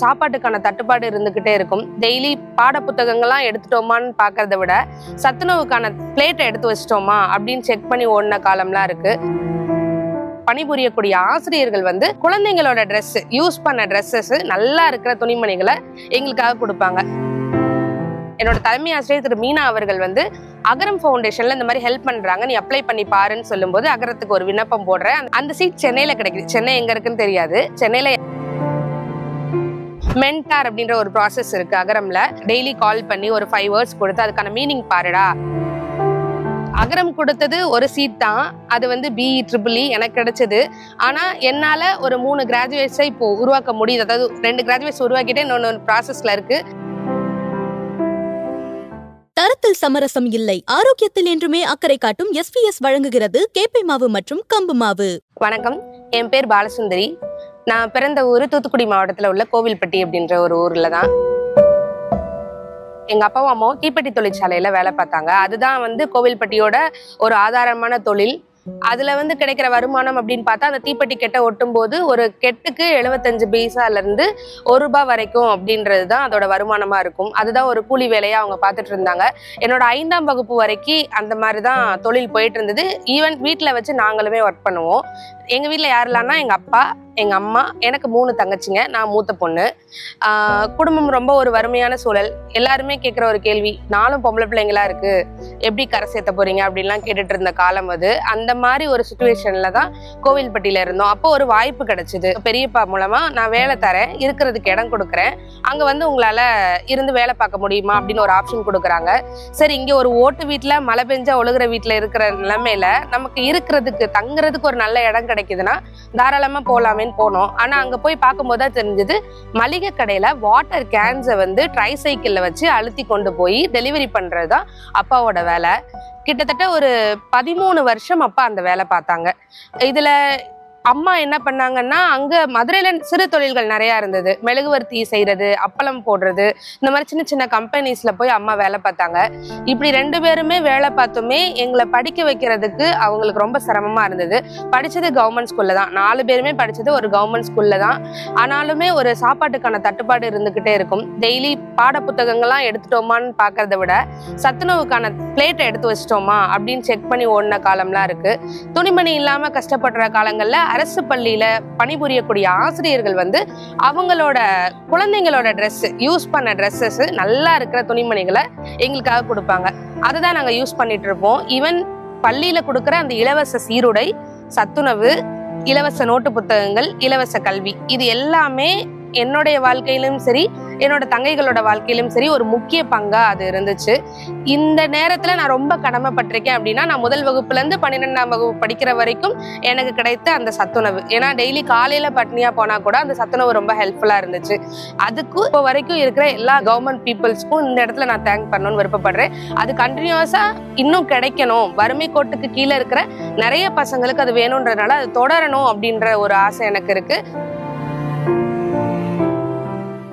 சாப்பாட்டுக்கான தட்டுப்பாடு இருந்துகிட்டே இருக்கும். டெய்லி பாட புத்தகங்கள்லாம் எடுத்துட்டோமான்னு பாக்குறத விட சத்துணவுக்கான பிளேட்டை எடுத்து வச்சிட்டோமா அப்படின்னு செக் பண்ணி ஓடின காலம்லாம் இருக்கு. பணிபுரியக்கூடிய ஆசிரியர்கள் வந்து குழந்தைங்களோட ட்ரெஸ் யூஸ் பண்ண ட்ரெஸ்ஸஸ் நல்லா இருக்கிற துணிமணிகளை எங்களுக்காக கொடுப்பாங்க. என்னோட தலைமை ஆசிரியர் திரு மீனா அவர்கள் வந்து அகரம் ஃபவுண்டேஷன்ல இந்த மாதிரி ஹெல்ப் பண்றாங்க, நீ அப்ளை பண்ணி பாருன்னு சொல்லும்போது அகரத்துக்கு ஒரு விண்ணப்பம் போடுறேன். அந்த சீட் சென்னையில கிடைக்குது. சென்னை எங்க இருக்குன்னு தெரியாது. சென்னையில மென்டார் அப்படின்ற ஒரு ப்ராசஸ் இருக்கு அகரம்ல. டெய்லி கால் பண்ணி ஒரு 5 வேர்ட்ஸ் கொடுத்து அதுக்கான மீனிங் பாருடா. அகரம் கொடுத்தது ஒரு சீட் தான், அது வந்து BE EEE எனக்கு கிடைச்சது. ஆனா என்னால ஒரு 3 கிராஜுவேட்ஸை இப்போ உருவாக்க முடியுது. அதாவது 2 கிராஜுவேட்ஸ் உருவாக்கிட்டே இன்னொன்று ப்ராசஸ்ல இருக்கு. தரத்தில் சமரசம் இல்லை, ஆரோக்கியத்தில் என்றுமே அக்கறை காட்டும் SVS வழங்குகிறது கேப்பை மாவு மற்றும் கம்பு மாவு. வணக்கம், என் பேர் பாலசுந்தரி. நான் பிறந்த ஊர் தூத்துக்குடி மாவட்டத்துல உள்ள கோவில்பட்டி அப்படின்ற ஒரு ஊர்ல தான். எங்க அப்பாவும் அம்மாவும் தீப்பெட்டி தொழிற்சாலையில வேலை பார்த்தாங்க. அதுதான் வந்து கோவில்பட்டியோட ஒரு ஆதாரமான தொழில். அதுல வந்து கிடைக்கிற வருமானம் அப்படின்னு பார்த்தா அந்த தீப்பெட்டி கெட்டை ஒட்டும் போது ஒரு கெட்டுக்கு 75 பைசால இருந்து ₹1 வரைக்கும் அப்படின்றது தான் அதோட வருமானமா இருக்கும். அதுதான் ஒரு கூலி வேலையா அவங்க பார்த்துட்டு இருந்தாங்க. என்னோட 5ஆம் வகுப்பு வரைக்கும் அந்த மாதிரிதான் தொழில் போயிட்டு இருந்தது. ஈவன் வீட்டுல வச்சு நாங்களுமே ஒர்க் பண்ணுவோம். எங்க வீட்டுல யாரெல்லாம்னா எங்க அப்பா, எங்க அம்மா, எனக்கு 3 தங்கச்சிங்க, நான் மூத்த பொண்ணு. குடும்பம் ரொம்ப ஒரு வறுமையான சூழல். எல்லாருமே கேட்குற ஒரு கேள்வி, நானும் பொம்பளை பிள்ளைங்களா இருக்கு, எப்படி கரை சேர்த்த போறீங்க அப்படின்லாம் கேட்டுட்டு இருந்த காலம் அது. அந்த மாதிரி ஒரு சுச்சுவேஷன்ல தான் கோவில்பட்டியில இருந்தோம். அப்போ ஒரு வாய்ப்பு கிடைச்சிது. பெரியப்பா மூலமா நான் வேலை தரேன், இருக்கிறதுக்கு இடம் கொடுக்குறேன், அங்க வந்து உங்களால இருந்து வேலை பார்க்க முடியுமா அப்படின்னு ஒரு ஆப்ஷன் கொடுக்குறாங்க. சரி, இங்க ஒரு ஓட்டு வீட்டுல மழை பெஞ்சா ஒழுகுற வீட்டுல இருக்கிற நிலைமையில நமக்கு இருக்கிறதுக்கு தங்குறதுக்கு ஒரு நல்ல இடம் கிடைக்குதுன்னா தாராளமா போலாமே போனோம். ஆனா அங்க போய் பார்க்கும்போது தெரிஞ்சது, மளிகை கடையில வாட்டர் கேன்ஸை வந்து ட்ரைசைக்கிள்ல வச்சு அழுத்தி கொண்டு போய் டெலிவரி பண்றதுதான் அப்பாவோட வேலை. கிட்டத்தட்ட ஒரு 13 வருஷம் அப்பா அந்த வேலை பார்த்தாங்க. இதுல அம்மா என்ன பண்ணாங்கன்னா, அங்க மதுரையில சிறு தொழில்கள் நிறைய இருந்தது. மெழுகுவர்த்தி செய்யறது, அப்பளம் போடுறது, இந்த மாதிரி சின்ன சின்ன கம்பெனிஸ்ல போய் அம்மா வேலை பார்த்தாங்க. இப்படி 2 பேருமே வேலை பார்த்துமே எங்களை படிக்க வைக்கிறதுக்கு அவங்களுக்கு ரொம்ப சிரமமா இருந்தது. படிச்சது கவர்மெண்ட் ஸ்கூல்ல தான், 4 பேருமே படிச்சது ஒரு கவர்மெண்ட் ஸ்கூல்ல தான். ஆனாலுமே ஒரு சாப்பாட்டுக்கான தட்டுப்பாடு இருந்துகிட்டே இருக்கும். டெய்லி பாட புத்தகங்கள்லாம் எடுத்துட்டோமான்னு பாக்குறத விட சத்துணவுக்கான பிளேட்டை எடுத்து வச்சிட்டோமா அப்படின்னு செக் பண்ணி ஓடின காலம்லாம் இருக்கு. துணிமணி இல்லாம கஷ்டப்படுற காலங்கள்ல அரசு பள்ளியில பணிபுரியக்கூடிய ஆசிரியர்கள் வந்து அவங்களோட குழந்தைங்களோட ட்ரெஸ் யூஸ் பண்ண ட்ரெஸ்ஸஸ் நல்லா இருக்கிற துணிமணிகளை எங்களுக்காக கொடுப்பாங்க. அதுதான் நாங்க யூஸ் பண்ணிட்டு இருப்போம். ஈவன் பள்ளியில கொடுக்குற அந்த இலவச சீருடை, சத்துணவு, இலவச நோட்டு புத்தகங்கள், இலவச கல்வி, இது எல்லாமே என்னுடைய வாழ்க்கையிலும் சரி என்னோட தங்கைகளோட வாழ்க்கையிலும் சரி ஒரு முக்கிய பங்கா அது இருந்துச்சு. இந்த நேரத்துல நான் ரொம்ப கடமைப்பட்டிருக்கேன் அப்படின்னா, நான் முதல் வகுப்புல இருந்து 12ஆம் வகுப்பு படிக்கிற வரைக்கும் எனக்கு கிடைத்த அந்த சத்துணவு. ஏன்னா டெய்லி காலையில பட்னியா போனா கூட அந்த சத்துணவு ரொம்ப ஹெல்ப்ஃபுல்லா இருந்துச்சு. அதுக்கு இப்போ வரைக்கும் இருக்கிற எல்லா கவர்மெண்ட் பீப்புள்ஸ்க்கும் இந்த இடத்துல நான் தேங்க் பண்ணணும்னு விருப்பப்படுறேன். அது கண்டினியூஸா இன்னும் கிடைக்கணும், வறுமை கோட்டுக்கு கீழே இருக்கிற நிறைய பசங்களுக்கு அது வேணும்ன்றதுனால அது தொடரணும் அப்படின்ற ஒரு ஆசை எனக்கு இருக்கு.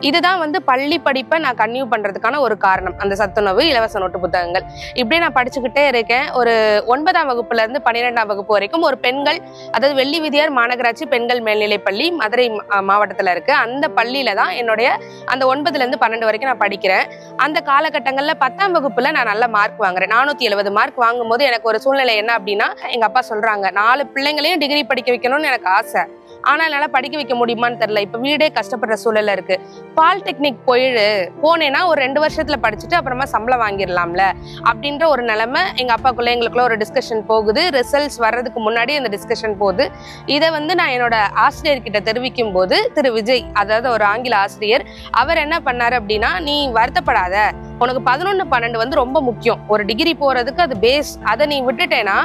இதுதான் வந்து பள்ளி படிப்பை நான் கன்டினியூ பண்றதுக்கான ஒரு காரணம், அந்த சத்துணவு, இலவச நோட்டு புத்தகங்கள். இப்படியே நான் படிச்சுக்கிட்டே இருக்கேன். ஒரு 9ஆம் வகுப்புல இருந்து 12ஆம் வகுப்பு வரைக்கும் ஒரு பெண்கள், அதாவது வெள்ளி விதியார் மாநகராட்சி பெண்கள் மேல்நிலைப் பள்ளி மதுரை மாவட்டத்துல இருக்கு. அந்த பள்ளியில தான் என்னுடைய அந்த 9ல இருந்து 12 வரைக்கும் நான் படிக்கிறேன். அந்த காலகட்டங்கள்ல 10ஆம் வகுப்புல நான் நல்ல மார்க் வாங்குறேன். 470 மார்க் வாங்கும்போது எனக்கு ஒரு சூழ்நிலை என்ன அப்படின்னா, எங்க அப்பா சொல்றாங்க, 4 பிள்ளைங்களையும் டிகிரி படிக்க வைக்கணும்னு எனக்கு ஆசை, ஆனா என்னால படிக்க வைக்க முடியுமான்னு தெரியல, இப்ப வீடே கஷ்டப்படுற சூழல்ல இருக்கு, பாலிடெக்னிக் போனேன்னா ஒரு 2 வருஷத்துல படிச்சுட்டு அப்புறமா சம்பளம் வாங்கிடலாம்ல அப்படின்ற ஒரு நிலைமை எங்க அப்பாக்குள்ள எங்களுக்குள்ள ஒரு டிஸ்கஷன் போகுது. ரிசல்ட்ஸ் வர்றதுக்கு முன்னாடி அந்த டிஸ்கஷன் போகுது. இதை வந்து நான் என்னோட ஆசிரியர்கிட்ட தெரிவிக்கும் போது திரு விஜய், அதாவது ஒரு ஆங்கில ஆசிரியர், அவர் என்ன பண்ணாரு அப்படின்னா, நீ வருத்தப்படாத, உனக்கு 11, 12 வந்து ரொம்ப முக்கியம், ஒரு டிகிரி போறதுக்கு அது பேஸ், அதை நீ விட்டுட்டேன்னா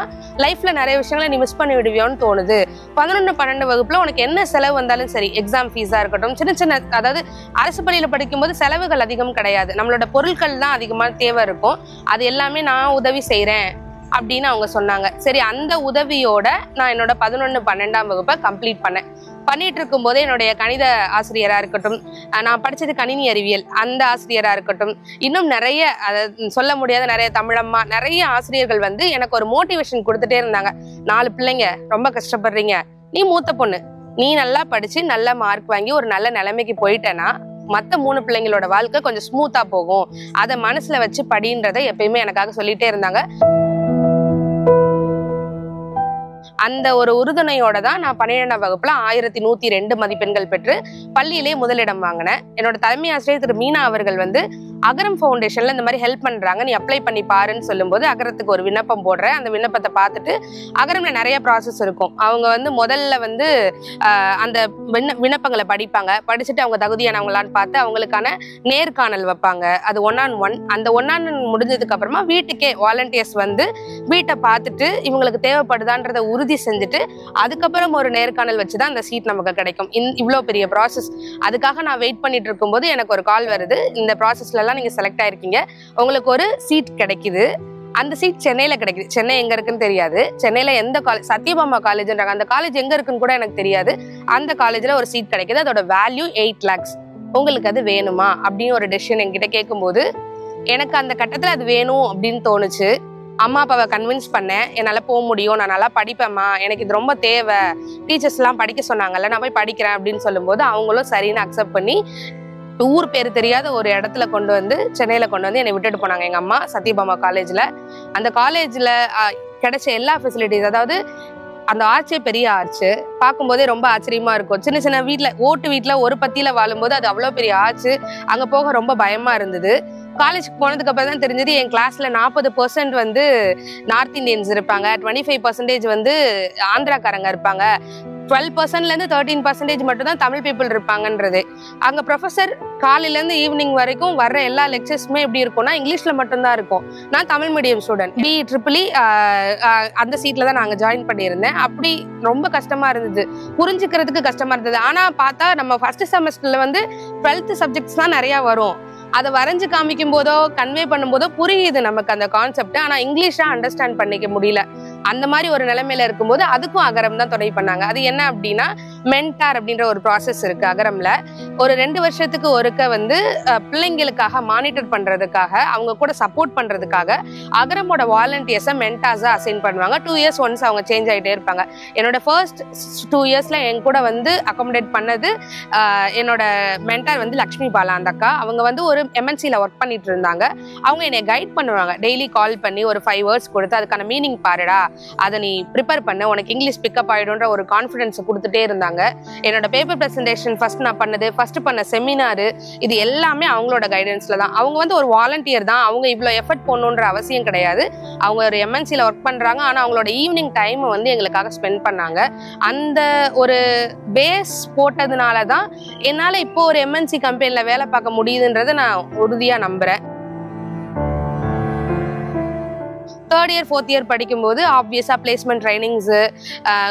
லைஃப்ல நிறைய விஷயங்களை நீ மிஸ் பண்ணி விடுவியோன்னு தோணுது. 11, 12 வகுப்புல உனக்கு என்ன செலவு வந்தாலும் சரி, எக்ஸாம் ஃபீஸா இருக்கட்டும், சின்ன சின்ன, அதாவது அரசு பள்ளியில படிக்கும்போது செலவுகள் அதிகம் கிடையாது, நம்மளோட பொருட்கள் தான் அதிகமான தேவை இருக்கும், அது எல்லாமே நான் உதவி செய்யறேன் அப்படின்னு அவங்க சொன்னாங்க. சரி, அந்த உதவியோட நான் என்னோட 11, 12ஆம் வகுப்பை கம்ப்ளீட் பண்ணிட்டு இருக்கும் போதே என்னுடைய கணித ஆசிரியரா இருக்கட்டும், நான் படிச்சது கணினி அறிவியல், அந்த ஆசிரியரா இருக்கட்டும், இன்னும் நிறைய சொல்ல முடியாத நிறைய தமிழம்மா, நிறைய ஆசிரியர்கள் வந்து எனக்கு ஒரு மோட்டிவேஷன் கொடுத்துட்டே இருந்தாங்க. 4 பிள்ளைங்க ரொம்ப கஷ்டப்படுறீங்க, நீ மூத்த பொண்ணு, நீ நல்லா படிச்சு நல்ல மார்க் வாங்கி ஒரு நல்ல நிலைமைக்கு போயிட்டேன்னா மற்ற 3 பிள்ளைங்களோட வாழ்க்கை கொஞ்சம் ஸ்மூத்தா போகும், அதை மனசுல வச்சு படின்றதை எப்பயுமே எனக்காக சொல்லிட்டே இருந்தாங்க. அந்த ஒரு உறுதுணையோட தான் நான் 12ஆம் வகுப்புல 1102 மதிப்பெண்கள் பெற்று பள்ளியிலே முதலிடம் வாங்கினேன். என்னோட தலைமை ஆசிரியர் திரு மீனா அவர்கள் வந்து அகரம் ஃபவுண்டேஷன்ல இந்த மாதிரி ஹெல்ப் பண்றாங்க, நீ அப்ளை பண்ணி பாருன்னு சொல்லும்போது அகரத்துக்கு ஒரு விண்ணப்பம் போடுறேன். அந்த விண்ணப்பத்தை பார்த்துட்டு அகரம்ல நிறைய ப்ராசஸ் இருக்கும். அவங்க வந்து முதல்ல வந்து அந்த விண்ணப்பங்களை படிப்பாங்க. படிச்சுட்டு அவங்க தகுதியானவங்களான்னு பார்த்து அவங்களுக்கான நேர்காணல் வைப்பாங்க. அது 1-on-1. அந்த 1-on-1 முடிஞ்சதுக்கு அப்புறமா வீட்டுக்கே வாலண்டியர்ஸ் வந்து வீட்டை பார்த்துட்டு இவங்களுக்கு தேவைப்படுதான்றத உறுதி செஞ்சுட்டு அதுக்கப்புறம் ஒரு நேர்காணல் வச்சுதான் அந்த சீட் நமக்கு கிடைக்கும். இவ்வளோ பெரிய ப்ராசஸ். அதுக்காக நான் வெயிட் பண்ணிட்டு இருக்கும்போது எனக்கு ஒரு கால் வருது, இந்த ப்ராசஸ்ல எல்லாம் நீங்க செலக்ட் ஆயிருக்கீங்க, உங்களுக்கு ஒரு சீட் கிடைக்குது. அந்த சீட் சென்னையில கிடைக்குது. சென்னை எங்க இருக்குன்னு தெரியாது. சென்னையில எந்த காலேஜ், சத்யபாமா காலேஜ்ன்றாங்க, அந்த காலேஜ் எங்க இருக்குன்னு கூட எனக்கு தெரியாது. அந்த காலேஜ்ல ஒரு சீட் கிடைக்குது. அதோட வேல்யூ 8 lakhs. உங்களுக்கு அது வேணுமா அப்படின்னு ஒரு டெசிஷன் என்கிட்ட கேட்கும்போது எனக்கு அந்த கட்டத்துல அது வேணும் அப்படின்னு தோணுச்சு. அம்மா அப்பாவை கன்வின்ஸ் பண்ணேன், என்னால் போக முடியும், நான் நல்லா படிப்பேம்மா, எனக்கு இது ரொம்ப தேவை, டீச்சர்ஸ்லாம் படிக்க சொன்னாங்கல்ல, நான் போய் படிக்கிறேன் அப்படின்னு சொல்லும்போது அவங்களும் சரின்னு அக்செப்ட் பண்ணி ஊர் பேர் தெரியாத ஒரு இடத்துல கொண்டு வந்து சென்னையில கொண்டு வந்து என்னை விட்டுட்டு போனாங்க எங்க அம்மா, சத்யபாமா காலேஜ்ல. அந்த காலேஜ்ல கிடைச்ச எல்லா ஃபெசிலிட்டிஸ், அதாவது அந்த ஆர்ச்சே பெரிய ஆர்ச்சு, பார்க்கும்போதே ரொம்ப ஆச்சரியமா இருக்கும். சின்ன சின்ன வீட்டுல ஓட்டு வீட்டுல ஒரு பத்தியில வாழும்போது அது அவ்வளோ பெரிய ஆர்ச்சு, அங்க போக ரொம்ப பயமா இருந்தது. காலேஜுக்கு போனதுக்கு அப்புறம் தான் தெரிஞ்சது என் கிளாஸ்ல 40% வந்து நார்த் இந்தியன்ஸ் இருப்பாங்க, 25% வந்து ஆந்திராக்காரங்க இருப்பாங்க, 12%லேருந்து 13% மட்டும் தான் தமிழ் பீப்புள் இருப்பாங்கன்றது. அங்கே ப்ரொஃபஸர் காலையிலேருந்து ஈவினிங் வரைக்கும் வர்ற எல்லா லெக்சர்ஸுமே எப்படி இருக்கும்னா இங்கிலீஷில் மட்டும்தான் இருக்கும். நான் தமிழ் மீடியம் ஸ்டூடெண்ட், BEEE அந்த சீட்டில் தான் நாங்கள் ஜாயின் பண்ணியிருந்தேன். அப்படி ரொம்ப கஷ்டமாக இருந்தது, புரிஞ்சுக்கிறதுக்கு கஷ்டமாக இருந்தது. ஆனால் பார்த்தா நம்ம ஃபர்ஸ்ட் செமஸ்டரில் வந்து 12th சப்ஜெக்ட்ஸ் தான் நிறையா வரும். அதை வரைஞ்சு காமிக்கும் போதோ கன்வே பண்ணும் போதோ புரியுது நமக்கு அந்த கான்செப்ட், ஆனால் இங்கிலீஷாக அண்டர்ஸ்டாண்ட் பண்ணிக்க முடியல. அந்த மாதிரி ஒரு நிலைமையில இருக்கும்போது அதுக்கும் அகரம் தான் துணை பண்ணாங்க. அது என்ன அப்படின்னா மென்டார் அப்படின்ற ஒரு ப்ராசஸ் இருக்கு அகரம்ல. ஒரு 2 வருஷத்துக்கு ஒருக்க வந்து பிள்ளைங்களுக்காக மானிட்டர் பண்றதுக்காக, அவங்க கூட சப்போர்ட் பண்றதுக்காக அகரமோட வாலண்டியர்ஸை மென்டார்ஸா அசைன் பண்ணுவாங்க. 2 years ஒன்ஸ் அவங்க சேஞ்ச் ஆகிட்டே இருப்பாங்க. என்னோட ஃபர்ஸ்ட் 2 yearsல என் கூட வந்து அகாமடேட் பண்ணது என்னோட மென்டார் வந்து லக்ஷ்மி பாலா அந்த அக்கா. அவங்க வந்து ஒரு MNCல ஒர்க் பண்ணிட்டு இருந்தாங்க. அவங்க என்னை கைட் பண்ணுவாங்க, டெய்லி கால் பண்ணி ஒரு 5 words கொடுத்து அதுக்கான மீனிங் பாருடா, அதை நீ ப்ரிப்பேர் பண்ண, உனக்கு இங்கிலீஷ் பிக்கப் ஆயிடும்ன்ற ஒரு கான்ஃபிடன்ஸ் கொடுத்துட்டே இருந்தாங்க. என்னோட பேப்பர் பிரசன்டேஷன் ஃபர்ஸ்ட் நான் பண்ணது, ஃபர்ஸ்ட் பண்ண செமினாரு, இது எல்லாமே அவங்களோட கைடன்ஸ்ல தான். அவங்க வந்து ஒரு வாலண்டியர் தான், அவங்க இவ்வளோ எஃபர்ட் போடணுன்ற அவசியம் கிடையாது. அவங்க ஒரு MNCல ஒர்க் பண்றாங்க, ஆனால் அவங்களோட ஈவினிங் டைம் வந்து எங்களுக்காக ஸ்பெண்ட் பண்ணாங்க. அந்த ஒரு பேஸ் போட்டதுனால தான் என்னால் இப்போ ஒரு MNC கம்பெனியில் வேலை பார்க்க முடியுதுன்றதை நான் உறுதியாக நம்புறேன். 3rd year 4th year படிக்கும்போது ஆப்வியஸாக பிளேஸ்மெண்ட் ட்ரைனிங்ஸு,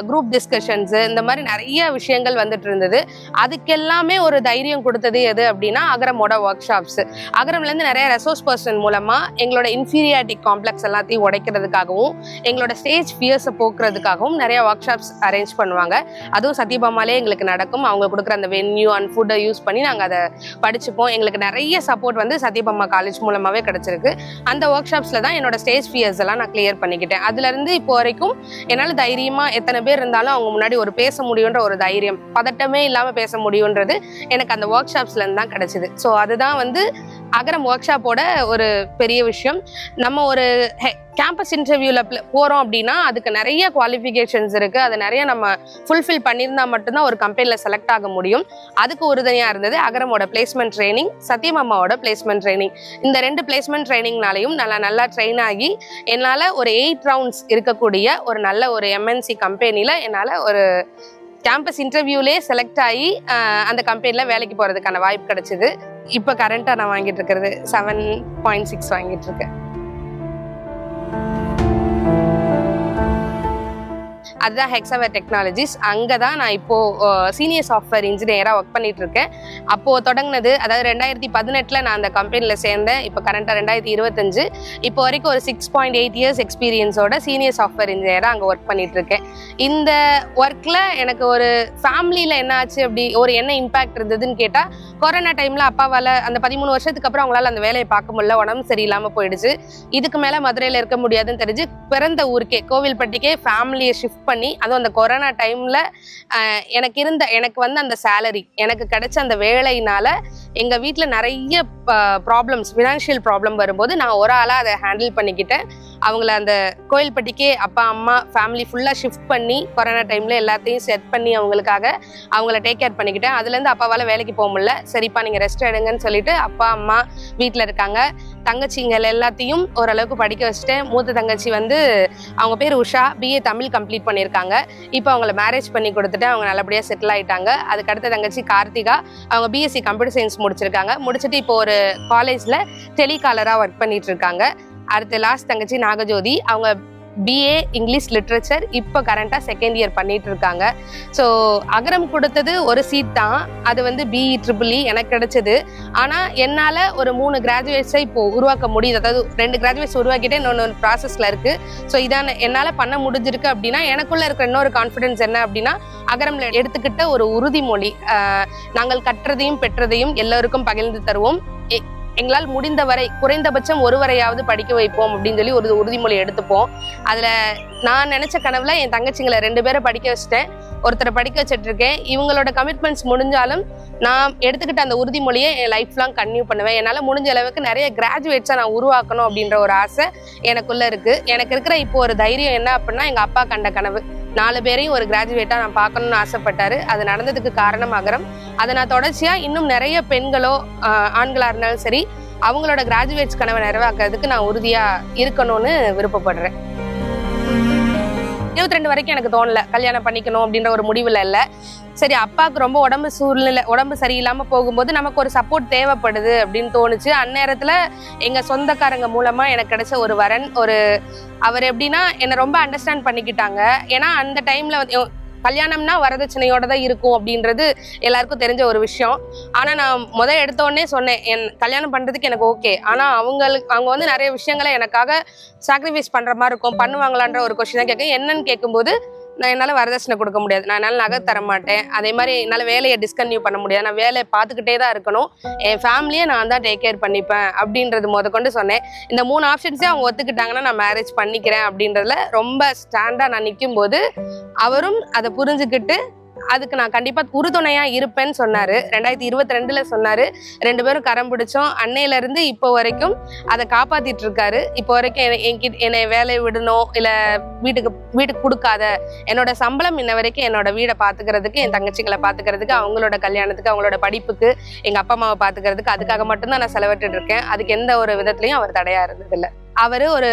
குரூப் டிஸ்கஷன்ஸு, இந்த மாதிரி நிறைய விஷயங்கள் வந்துட்டு இருந்தது. அதுக்கெல்லாமே ஒரு தைரியம் கொடுத்தது எது அப்படின்னா அகரமோட ஒர்க் ஷாப்ஸ். அகரம்லேருந்து நிறைய ரெசோர்ஸ் பர்சன் மூலமாக எங்களோட இன்ஃபீரியாரிட்டி காம்ப்ளெக்ஸ் எல்லாத்தையும் உடைக்கிறதுக்காகவும் எங்களோட ஸ்டேஜ் ஃபியர்ஸை போக்குறதுக்காகவும் நிறைய ஒர்க் ஷாப்ஸ் அரேஞ்ச் பண்ணுவாங்க. அதுவும் சத்யபாமாலே எங்களுக்கு நடக்கும். அவங்க கொடுக்குற அந்த வென்யூ அண்ட் ஃபுட்டை யூஸ் பண்ணி நாங்கள் அதை படிச்சுப்போம். எங்களுக்கு நிறைய சப்போர்ட் வந்து சத்யபாமா காலேஜ் மூலமாகவே கிடைச்சிருக்கு. அந்த ஒர்க் ஷாப்ஸில் தான் என்னோட ஸ்டேஜ் ஃபியர்ஸ் எல்லாம் நான் கிளியர் பண்ணிக்கிட்டேன். அதுல இருந்து இப்போ வரைக்கும் என்னால தைரியமா எத்தனை பேர் இருந்தாலும் அவங்க முன்னாடி ஒரு பேச முடியுன்ற ஒரு தைரியம், பதட்டமே இல்லாம பேச முடியுன்றது எனக்கு அந்த ஒர்க் ஷாப்ஸ்ல இருந்து தான் கிடைச்சது. ஸோ அதுதான் வந்து அகரம் ஒர்க் ஷாப்போட ஒரு பெரிய விஷயம். நம்ம ஒரு கேம்பஸ் இன்டர்வியூல போறோம் அப்படின்னா அதுக்கு நிறைய குவாலிஃபிகேஷன்ஸ் இருக்கு. அதை நிறைய நம்ம ஃபுல்ஃபில் பண்ணியிருந்தா மட்டும்தான் ஒரு கம்பெனில செலக்ட் ஆக முடியும். அதுக்கு உறுதுணையா இருந்தது அகரமோட பிளேஸ்மெண்ட் ட்ரைனிங், சத்யமாமாவோட பிளேஸ்மெண்ட் ட்ரைனிங். இந்த 2 பிளேஸ்மெண்ட் ட்ரைனிங்னாலையும் நல்லா ட்ரெயின் ஆகி என்னால் ஒரு 8 rounds இருக்கக்கூடிய ஒரு நல்ல ஒரு MNC கம்பெனியில் என்னால் ஒரு கேம்பஸ் இன்டர்வியூலே செலக்ட் ஆகி அந்த கம்பெனியில் வேலைக்கு போகிறதுக்கான வாய்ப்பு கிடைச்சிது. இப்போ கரண்ட்டாக நான் வாங்கிட்டு இருக்கிறது 7.6 வாங்கிட்டு இருக்கேன். அதுதான் ஹெக்ஸாவேர் டெக்னாலஜிஸ். அங்கே தான் நான் இப்போது சீனியர் சாஃப்ட்வேர் இன்ஜினியராக ஒர்க் பண்ணிட்டு இருக்கேன். அப்போது தொடங்கினது, அதாவது 2018 நான் அந்த கம்பெனியில் சேர்ந்தேன். இப்போ கரண்ட்டாக 2025, இப்போ வரைக்கும் ஒரு 6.8 years எக்ஸ்பீரியன்ஸோட சீனியர் சாஃப்ட்வேர் இன்ஜினியராக அங்கே ஒர்க் பண்ணிட்டு இருக்கேன். இந்த ஒர்க்கில் எனக்கு ஒரு ஃபேமிலியில் என்ன ஆச்சு, அப்படி ஒரு என்ன இம்பேக்ட் இருந்ததுன்னு கேட்டால் கொரோனா டைம்ல அப்பாவால் அந்த 13 வருஷத்துக்கு அப்புறம் அவங்களால அந்த வேலையை பார்க்க முடியல, உடம்பு சரியில்லாமல் போயிடுச்சு. இதுக்கு மேலே மதுரையில் இருக்க முடியாதுன்னு தெரிஞ்சு பிறந்த ஊருக்கே கோவில்பட்டிக்கே ஃபேமிலியை ஷிஃப்ட் பண்ணி, அதுவும் அந்த கொரோனா டைமில் எனக்கு வந்து அந்த சேலரி எனக்கு கிடைச்ச அந்த வேலையினால எங்கள் வீட்டில் நிறைய ப்ராப்ளம்ஸ், ஃபினான்ஷியல் ப்ராப்ளம் வரும்போது நான் ஒரு ஆளாக அதை ஹேண்டில் பண்ணிக்கிட்டேன். அவங்கள அந்த கோவில்பட்டிக்கே அப்பா அம்மா ஃபேமிலி ஃபுல்லாக ஷிஃப்ட் பண்ணி கொரோனா டைமில் எல்லாத்தையும் செட் பண்ணி அவங்களுக்காக அவங்கள டேக் கேர் பண்ணிக்கிட்டேன். அதுலேருந்து அப்பாவால் வேலைக்கு போக முடியல. சரிப்பா நீங்கள் ரெஸ்ட் எடுங்கன்னு சொல்லிட்டு அப்பா அம்மா வீட்டில் இருக்காங்க. தங்கச்சிங்கள் எல்லாத்தையும் ஓரளவுக்கு படிக்க வச்சுட்டேன். மூத்த தங்கச்சி வந்து அவங்க பேர் உஷா, BA தமிழ் கம்ப்ளீட் பண்ணியிருக்காங்க. இப்போ அவங்கள மேரேஜ் பண்ணி கொடுத்துட்டு அவங்க நல்லபடியாக செட்டில் ஆகிட்டாங்க. அதுக்கடுத்த தங்கச்சி கார்த்திகா, அவங்க BSc கம்ப்யூட்டர் சயின்ஸ் முடிச்சிருக்காங்க. முடிச்சுட்டு இப்போ ஒரு காலேஜில் டெலிகாலராக ஒர்க் பண்ணிட்டு இருக்காங்க. அடுத்த லாஸ்ட் தங்கச்சி நாகஜோதி, அவங்க BA இங்கிலீஷ் லிட்ரேச்சர் இப்போ கரண்டாக 2nd இயர் பண்ணிட்டு இருக்காங்க. ஸோ அகரம் கொடுத்தது ஒரு சீட் தான், அது வந்து BE எனக்கு கிடைச்சது. ஆனால் என்னால் ஒரு 3 கிராஜுவேட்ஸை இப்போ உருவாக்க முடியுது. அதாவது 2 கிராஜுவேட்ஸ் உருவாக்கிட்டே இன்னொன்று ப்ராசஸில் இருக்குது. ஸோ இதான் என்னால் பண்ண முடிஞ்சிருக்கு. அப்படின்னா எனக்குள்ளே இருக்கிற இன்னொரு கான்ஃபிடென்ஸ் என்ன அப்படின்னா, அகரம்ல எடுத்துக்கிட்ட ஒரு உறுதிமொழி, நாங்கள் கற்றதையும் பெற்றதையும் எல்லோருக்கும் பகிர்ந்து தருவோம், எங்களால் முடிந்தவரை குறைந்தபட்சம் ஒருவரையாவது படிக்க வைப்போம் அப்படின்னு சொல்லி ஒரு உறுதிமொழி எடுத்துப்போம். அதில் நான் நினச்ச கனவுல என் தங்கச்சிங்களை 2 பேரை படிக்க வச்சுட்டேன், ஒருத்தரை படிக்க வச்சுட்டு இருக்கேன். இவங்களோட கமிட்மெண்ட்ஸ் முடிஞ்சாலும் நான் எடுத்துக்கிட்ட அந்த உறுதிமொழியை என் லைஃப் லாங் கன்டினியூ பண்ணுவேன். என்னால் முடிஞ்ச அளவுக்கு நிறைய கிராஜுவேட்ஸை நான் உருவாக்கணும் அப்படின்ற ஒரு ஆசை எனக்குள்ளே இருக்குது. எனக்கு இருக்கிற இப்போ ஒரு தைரியம் என்ன அப்படின்னா, எங்கள் அப்பா கண்ட கனவு 4 பேரையும் ஒரு கிராஜுவேட்டாக நான் பார்க்கணும்னு ஆசைப்பட்டாரு. அது நடந்ததுக்கு காரணம் அகரம். அதை நான் தொடர்ச்சியாக இன்னும் நிறைய பெண்களோ ஆண்களாக இருந்தாலும் சரி அவங்களோட கிராஜுவேட்ஸ் கனவை நிறைவாக்குறதுக்கு நான் உறுதியாக இருக்கணும்னு விருப்பப்படுறேன். 22 வரைக்கும் எனக்கு தோணலை கல்யாணம் பண்ணிக்கணும் அப்படின்ற ஒரு முடிவில் இல்லை. சரி, அப்பாவுக்கு ரொம்ப உடம்பு சரியில்லாமல் போகும்போது நமக்கு ஒரு சப்போர்ட் தேவைப்படுது அப்படின்னு தோணுச்சு. அந்நேரத்தில் எங்கள் சொந்தக்காரங்க மூலமாக எனக்கு கிடைச்ச ஒரு வரன், அவர் எப்படின்னா என்னை ரொம்ப அண்டர்ஸ்டாண்ட் பண்ணிக்கிட்டாங்க. ஏன்னா அந்த டைமில் வந்து கல்யாணம்னா வரதட்சணையோட தான் இருக்கும் அப்படின்றது எல்லாருக்கும் தெரிஞ்ச ஒரு விஷயம். ஆனால் நான் எடுத்தோடனே சொன்னேன், என் கல்யாணம் பண்ணுறதுக்கு எனக்கு ஓகே, ஆனால் அவங்க வந்து நிறைய விஷயங்களை எனக்காக சாக்ரிஃபைஸ் பண்ணுற மாதிரி இருக்கும், பண்ணுவாங்களான்ற ஒரு கொஸ்டின் கேட்க. என்னன்னு கேட்கும்போது, நான் என்னால் வரதட்சணை கொடுக்க முடியாது, நான் என்னால் நகை தர மாட்டேன், அதே மாதிரி என்னால் வேலையை டிஸ்கன்டினியூ பண்ண முடியாது, நான் வேலையை பார்த்துக்கிட்டே தான் இருக்கணும், என் ஃபேமிலியை நான் தான் டேக் கேர் பண்ணிப்பேன் அப்படின்றது கொண்டு சொன்னேன். இந்த 3 ஆப்ஷன்ஸே அவங்க ஒத்துக்கிட்டாங்கன்னா நான் மேரேஜ் பண்ணிக்கிறேன் அப்படின்றதுல ரொம்ப ஸ்டாண்டாக நான் நிற்கும் போது அவரும் அதை புரிஞ்சுக்கிட்டு அதுக்கு நான் கண்டிப்பாக உறுதுணையாக இருப்பேன்னு சொன்னார். 2022 சொன்னார். 2 பேரும் கரம் பிடிச்சோம். அன்னையிலேருந்து இப்போ வரைக்கும் அதை காப்பாற்றிட்டு இருக்காரு. இப்போ வரைக்கும் என்னை வேலையை விடணும், இல்லை வீட்டுக்கு கொடுக்காத, என்னோட சம்பளம் இன்ன வரைக்கும் என்னோட வீடை பார்த்துக்கிறதுக்கு, என் தங்கச்சிகளை பார்த்துக்கிறதுக்கு, அவங்களோட கல்யாணத்துக்கு, அவங்களோட படிப்புக்கு, எங்கள் அப்பா அம்மாவை பார்த்துக்கிறதுக்கு, அதுக்காக மட்டும்தான் நான் செலவிட்டு இருக்கேன். அதுக்கு எந்த ஒரு விதத்துலையும் அவர் தடையாக இருந்ததில்லை. அவர் ஒரு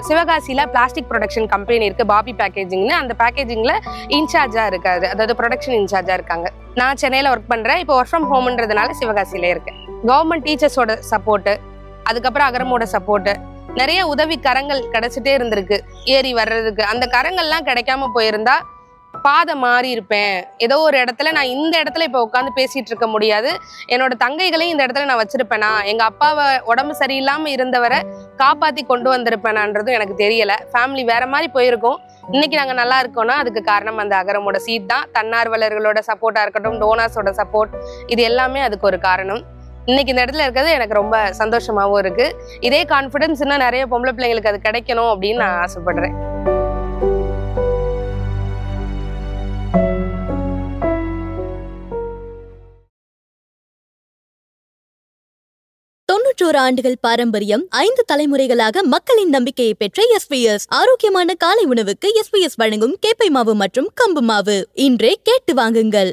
சிவகாசியில் பிளாஸ்டிக் ப்ரொடக்ஷன் கம்பெனி இருக்குது, பாபி பேக்கேஜிங்னு. அந்த பேக்கேஜிங்கில் இன்சார்ஜாக இருக்காது, அதாவது ப்ரொடக்ஷன் இன்சார்ஜாக இருக்காங்க. நான் சென்னையில் ஒர்க் பண்ணுறேன். இப்போ ஒர்க் ஃப்ரம் ஹோம்ன்றதுனால சிவகாசியில இருக்கேன். கவர்மெண்ட் டீச்சர்ஸோட சப்போர்ட்டு, அதுக்கப்புறம் அகரமோட சப்போர்ட்டு, நிறைய உதவி கரங்கள் கிடைச்சிட்டே இருந்திருக்கு ஏறி வர்றதுக்கு. அந்த கரங்கள்லாம் கிடைக்காம போயிருந்தா பாதை மாறி இருப்பேன். ஏதோ ஒரு இடத்துல நான் இந்த இடத்துல இப்போ உட்காந்து பேசிட்டு இருக்க முடியாது. என்னோட தங்கைகளையும் இந்த இடத்துல நான் வச்சிருப்பேனா, எங்க அப்பாவை உடம்பு சரியில்லாம இருந்தவரை காப்பாத்தி கொண்டு வந்திருப்பேனான்றதும் எனக்கு தெரியல. ஃபேமிலி வேற மாதிரி போயிருக்கோம். இன்னைக்கு நாங்க நல்லா இருக்கோம்னா அதுக்கு காரணம் அந்த அகரமோட சீட் தான். தன்னார்வலர்களோட சப்போர்ட்டா இருக்கட்டும், டோனர்ஸோட சப்போர்ட், இது எல்லாமே அதுக்கு ஒரு காரணம். இன்னைக்கு இந்த இடத்துல இருக்கிறது எனக்கு ரொம்ப சந்தோஷமாவும் இருக்கு. இதே கான்ஃபிடன்ஸ் இன்னும் நிறைய பொம்பளை பிள்ளைங்களுக்கு அது கிடைக்கணும் அப்படின்னு நான் ஆசைப்படுறேன். ஆண்டுகள் பாரம்பரியம், 5 தலைமுறைகளாக மக்களின் நம்பிக்கையை பெற்ற SVS. ஆரோக்கியமான காலை உணவுக்கு SVS வழங்கும் கேப்பை மாவு மற்றும் கம்பு மாவு. இன்றே கேட்டு வாங்குங்கள்.